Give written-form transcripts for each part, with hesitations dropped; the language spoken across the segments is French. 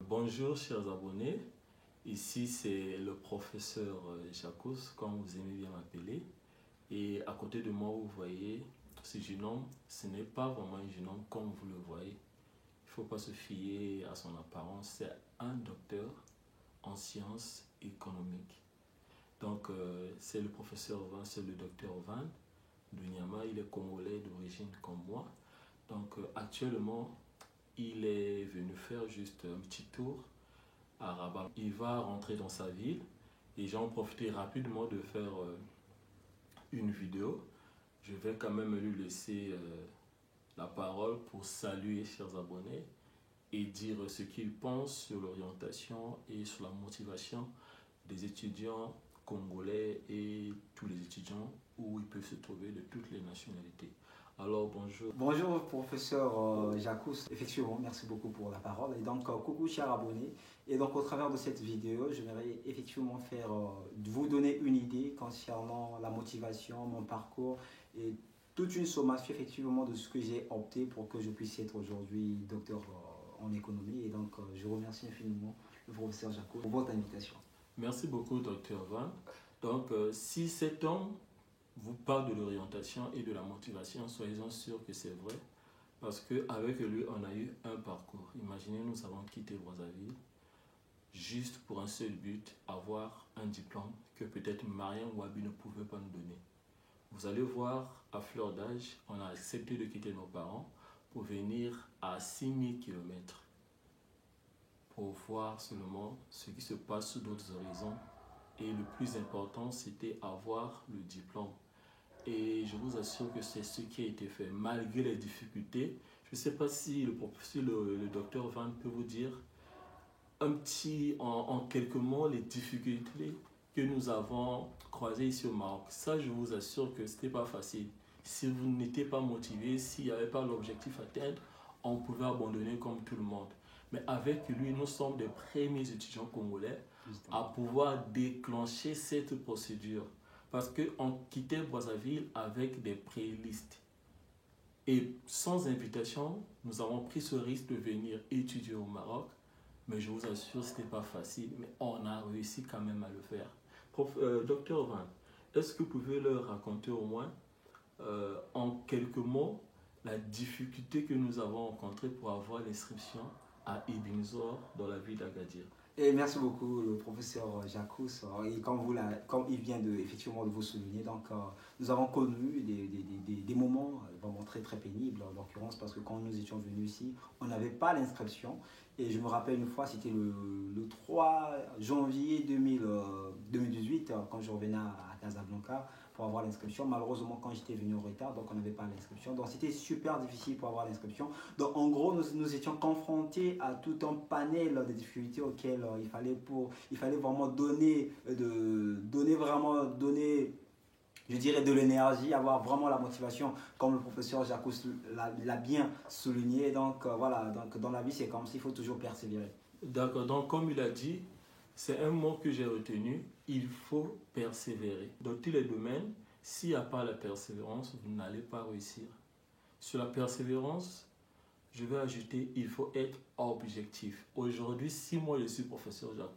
Bonjour chers abonnés, ici c'est le professeur Jacques, comme vous aimez bien m'appeler. Et à côté de moi, vous voyez ce jeune homme, ce n'est pas vraiment un jeune homme comme vous le voyez. Il ne faut pas se fier à son apparence, c'est un docteur en sciences économiques. Donc c'est le professeur Van, c'est le docteur Van de Nyama, il est congolais d'origine comme moi. Donc actuellement, il est venu faire juste un petit tour à Rabat. Il va rentrer dans sa ville et j'en profite rapidement de faire une vidéo. Je vais quand même lui laisser la parole pour saluer chers abonnés et dire ce qu'il pense sur l'orientation et sur la motivation des étudiants congolais et tous les étudiants où ils peuvent se trouver de toutes les nationalités. Alors bonjour. Bonjour professeur Jacques, effectivement merci beaucoup pour la parole. Et donc coucou chers abonnés. Et donc au travers de cette vidéo, je vais effectivement vous donner une idée concernant la motivation, mon parcours et toute une sommation effectivement de ce que j'ai opté pour que je puisse être aujourd'hui docteur en économie. Et donc je remercie infiniment le professeur Jacques pour votre invitation. Merci beaucoup docteur Van. Donc si cet homme vous parle de l'orientation et de la motivation, soyez-en sûrs que c'est vrai, parce qu'avec lui, on a eu un parcours. Imaginez, nous avons quitté Brazzaville juste pour un seul but, avoir un diplôme que peut-être Marien Wabi ne pouvait pas nous donner. Vous allez voir, à fleur d'âge, on a accepté de quitter nos parents pour venir à 6000 km pour voir seulement ce qui se passe sous d'autres horizons. Et le plus important, c'était avoir le diplôme. Et je vous assure que c'est ce qui a été fait, malgré les difficultés. Je ne sais pas si le docteur Van peut vous dire en quelques mots les difficultés que nous avons croisées ici au Maroc. Ça, je vous assure que ce n'était pas facile. Si vous n'étiez pas motivé, s'il n'y avait pas l'objectif à atteindre, on pouvait abandonner comme tout le monde. Mais avec lui, nous sommes des premiers étudiants congolais à pouvoir déclencher cette procédure. Parce qu'on quittait Brazzaville avec des playlists. Et sans invitation, nous avons pris ce risque de venir étudier au Maroc. Mais je vous assure, ce n'était pas facile. Mais on a réussi quand même à le faire. Docteur Van, est-ce que vous pouvez leur raconter au moins en quelques mots la difficulté que nous avons rencontrée pour avoir l'inscription à Ibn Zor dans la ville d'Agadir? Et merci beaucoup le professeur Jacques. Et comme il vient effectivement de vous souligner, donc, nous avons connu des moments vraiment très très pénibles en l'occurrence parce que quand nous étions venus ici, on n'avait pas l'inscription. Et je me rappelle une fois, c'était le 3 janvier 2018 quand je revenais à Casablanca pour avoir l'inscription. Malheureusement, quand j'étais venu en retard, donc on n'avait pas l'inscription. Donc c'était super difficile pour avoir l'inscription. Donc en gros, nous étions confrontés à tout un panel de difficultés auxquelles il fallait vraiment donner, je dirais, de l'énergie, avoir vraiment la motivation, comme le professeur Jacques l'a bien souligné. Donc voilà, donc dans la vie, c'est comme s'il faut toujours persévérer. D'accord, donc comme il a dit, c'est un mot que j'ai retenu, il faut persévérer. Dans tous les domaines, s'il n'y a pas la persévérance, vous n'allez pas réussir. Sur la persévérance, je vais ajouter, il faut être objectif. Aujourd'hui, si moi je suis professeur Jacques,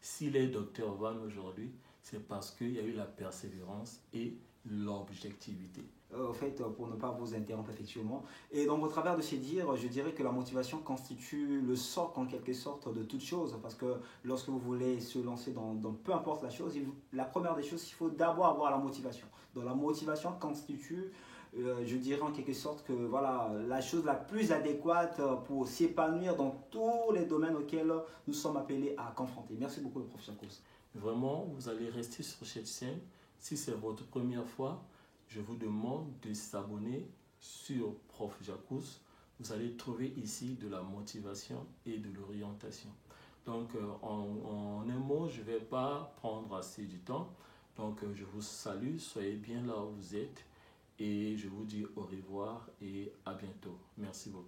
s'il est docteur Van aujourd'hui, c'est parce qu'il y a eu la persévérance et l'objectivité. En fait, pour ne pas vous interrompre effectivement. Et donc au travers de ces dires, je dirais que la motivation constitue le socle en quelque sorte de toute chose. Parce que lorsque vous voulez se lancer dans peu importe la chose, la première des choses, il faut d'abord avoir la motivation. Donc la motivation constitue, je dirais en quelque sorte que voilà, la chose la plus adéquate pour s'épanouir dans tous les domaines auxquels nous sommes appelés à confronter. Merci beaucoup, le professeur Kous. Vraiment, vous allez rester sur cette chaîne. Si c'est votre première fois, je vous demande de s'abonner sur Prof Jacques. Vous allez trouver ici de la motivation et de l'orientation. Donc, en un mot, je ne vais pas prendre assez du temps. Donc, je vous salue, soyez bien là où vous êtes. Et je vous dis au revoir et à bientôt. Merci beaucoup.